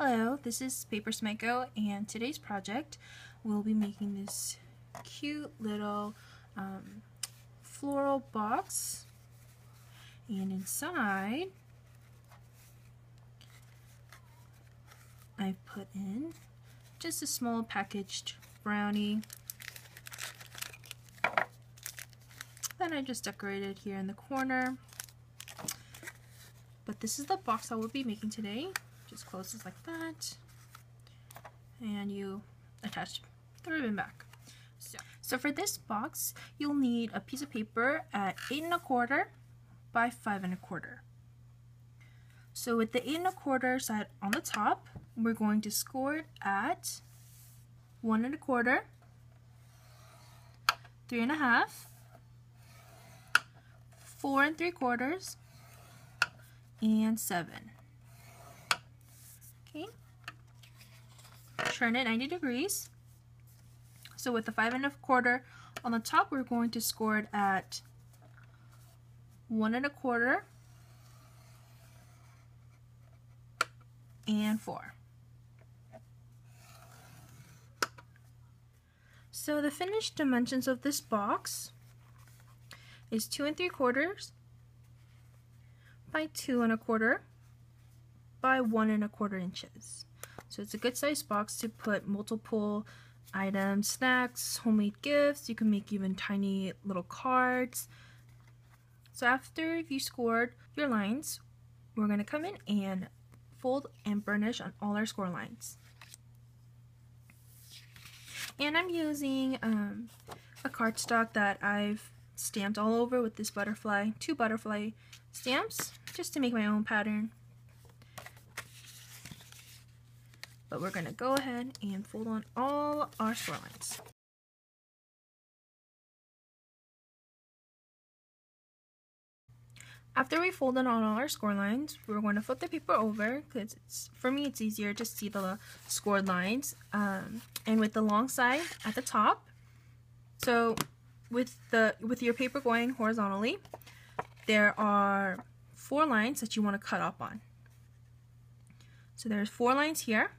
Hello, this is Paper SMYCHO, and today's project we'll be making this cute little floral box, and inside I've put in just a small packaged brownie that I just decorated here in the corner. But this is the box I will be making today. Just closes like that, and you attach the ribbon back. So for this box, you'll need a piece of paper at 8 1/4 by 5 1/4. So with the 8 1/4 side on the top, we're going to score it at 1 1/4, 3 1/2, 4 3/4, and 7. Okay, turn it 90 degrees. So with the 5 1/4 on the top, we're going to score it at 1 1/4 and 4. So the finished dimensions of this box is 2 3/4 by 2 1/4 by 1 1/4 inches. So it's a good size box to put multiple items, snacks, homemade gifts. You can make even tiny little cards. So after you scored your lines, we're going to come in and fold and burnish on all our score lines. And I'm using a cardstock that I've stamped all over with this two butterfly stamps, just to make my own pattern. But we're going to go ahead and fold on all our score lines. After we folded on all our score lines, we're going to flip the paper over, because for me it's easier to see the scored lines, and with the long side at the top. So with your paper going horizontally, there are 4 lines that you want to cut up on. So there's 4 lines here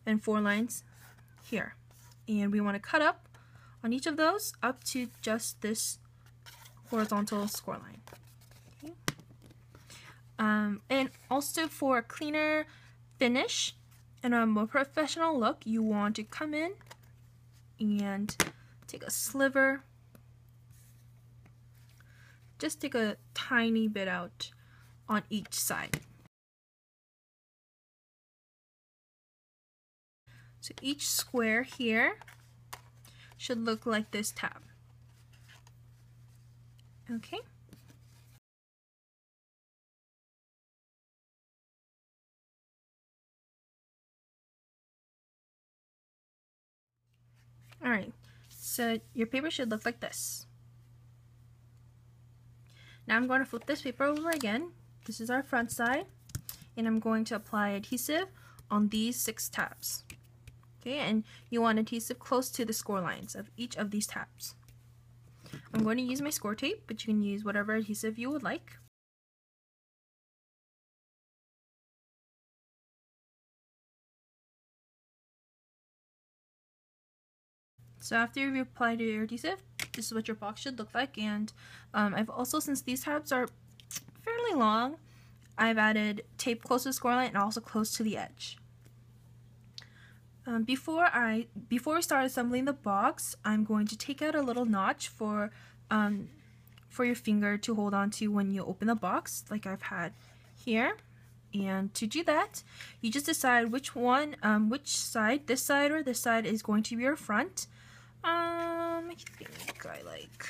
and 4 lines here, and we want to cut up on each of those up to just this horizontal score line. Okay. And also for a cleaner finish and a more professional look, you want to come in and take a sliver, just take a tiny bit out on each side. So each square here should look like this tab. Okay. Alright, so your paper should look like this. Now I'm going to flip this paper over again. This is our front side, and I'm going to apply adhesive on these 6 tabs. Okay, and you want adhesive close to the score lines of each of these tabs. I'm going to use my score tape, but you can use whatever adhesive you would like. So after you've applied your adhesive, this is what your box should look like. And I've also, since these tabs are fairly long, I've added tape close to the score line and also close to the edge. Before we start assembling the box, I'm going to take out a little notch for your finger to hold on to when you open the box, like I've had here. And to do that, you just decide which side, this side or this side, is going to be your front. I think I like.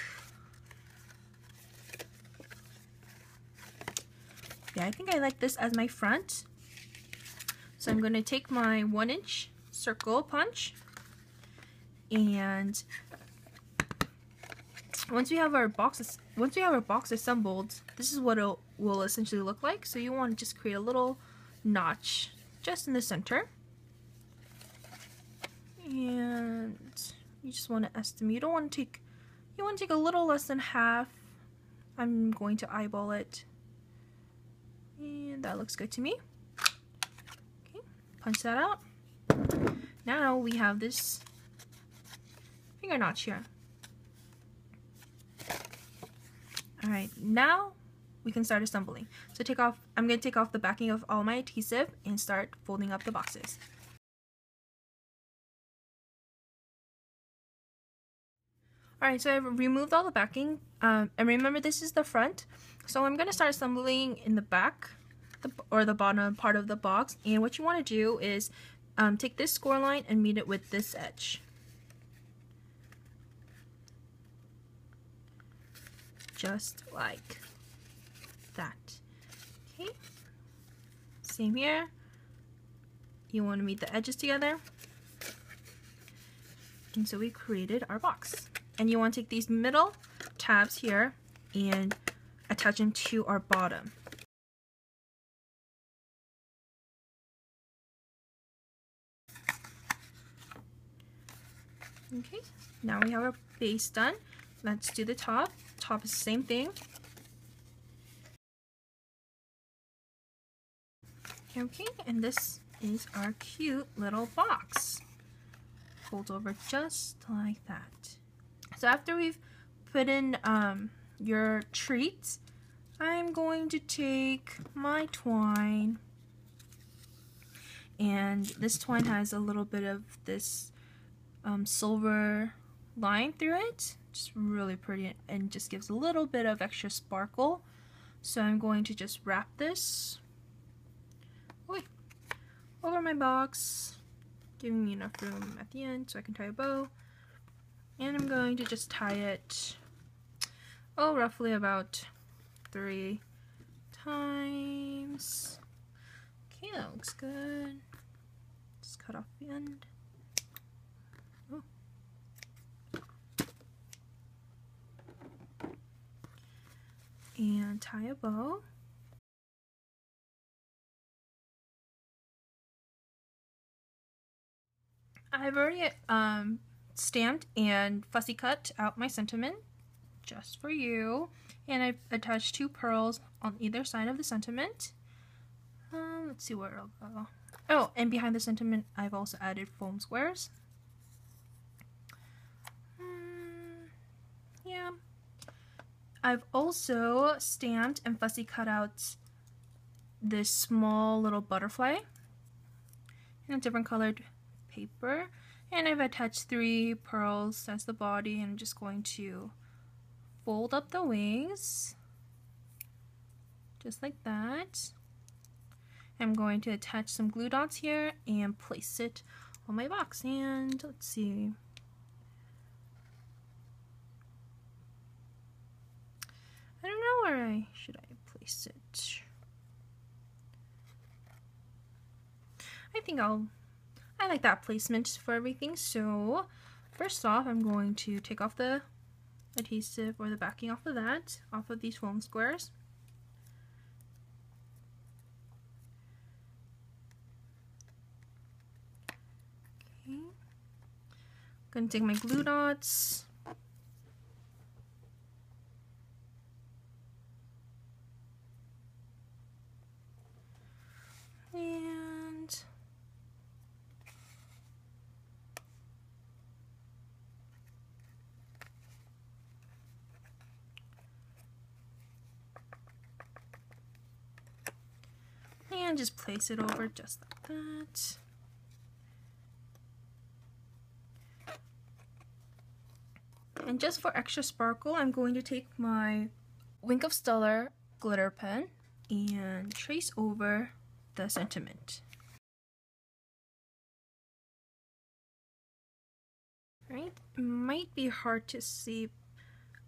Yeah, I think I like this as my front. So I'm going to take my 1-inch circle punch, and once we have our box assembled, this is what it will essentially look like. So you want to just create a little notch just in the center, and you just want to estimate. You want to take a little less than half. I'm going to eyeball it, and that looks good to me. punch that out. Now we have this finger notch here. Alright, now we can start assembling. So I'm going to take off the backing of all my adhesive and start folding up the boxes. Alright, so I've removed all the backing, and remember this is the front. So I'm going to start assembling in the back, or the bottom part of the box, and what you want to do is take this score line and meet it with this edge. Just like that. Okay. Same here. You want to meet the edges together. And so we created our box. And you want to take these middle tabs here and attach them to our bottom. Okay, now we have our base done. Let's do the top. Top is the same thing. Okay, and this is our cute little box. Fold over just like that. So after we've put in your treats, I'm going to take my twine, and this twine has a little bit of this silver line through it. Just really pretty and just gives a little bit of extra sparkle. So I'm going to just wrap this over my box, giving me enough room at the end so I can tie a bow. And I'm going to just tie it, roughly about 3 times. Okay, that looks good. Just cut off the end. Oh. And tie a bow. I've already stamped and fussy cut out my sentiment just for you, and I've attached 2 pearls on either side of the sentiment. Let's see where it'll go. Oh, and behind the sentiment I've also added foam squares. Yeah. I've also stamped and fussy cut out this small little butterfly in a different colored paper, and I've attached 3 pearls as the body, and I'm just going to fold up the wings just like that. I'm going to attach some glue dots here and place it on my box, and let's see. I don't know where I place it. I like that placement for everything. So first off, I'm going to take off the adhesive or the backing off of these foam squares. Okay. I'm going to take my glue dots. And just place it over just like that. And just for extra sparkle, I'm going to take my Wink of Stellar glitter pen and trace over the sentiment. Right? It might be hard to see,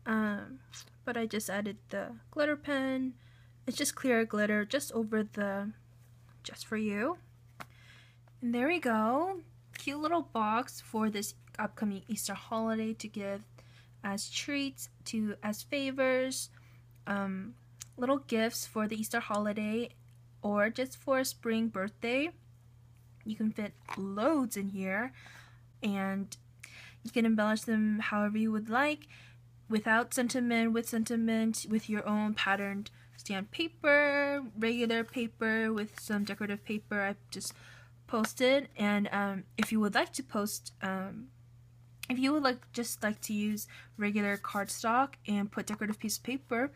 but I just added the glitter pen. It's just clear glitter just over the, just for you. And there we go. Cute little box for this upcoming Easter holiday to give as treats, as favors, little gifts for the Easter holiday, or just for a spring birthday. You can fit loads in here, and you can embellish them however you would like, without sentiment, with sentiment, with your own patterned stamped paper, regular paper, with some decorative paper. I've just posted, and if you would like to post, if you would just like to use regular cardstock and put decorative piece of paper,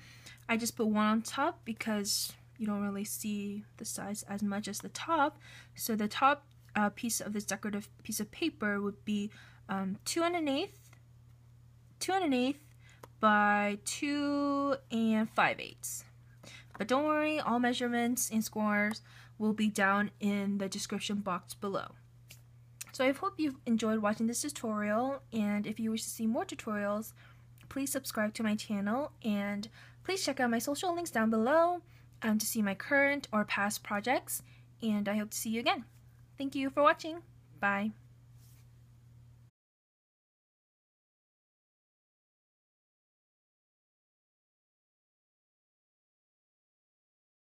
I just put one on top because you don't really see the size as much as the top. So the top piece of this decorative piece of paper would be 2 1/8 by 2 5/8. But don't worry, all measurements and scores will be down in the description box below. So I hope you've enjoyed watching this tutorial, and if you wish to see more tutorials, please subscribe to my channel, and please check out my social links down below to see my current or past projects, and I hope to see you again. Thank you for watching. Bye.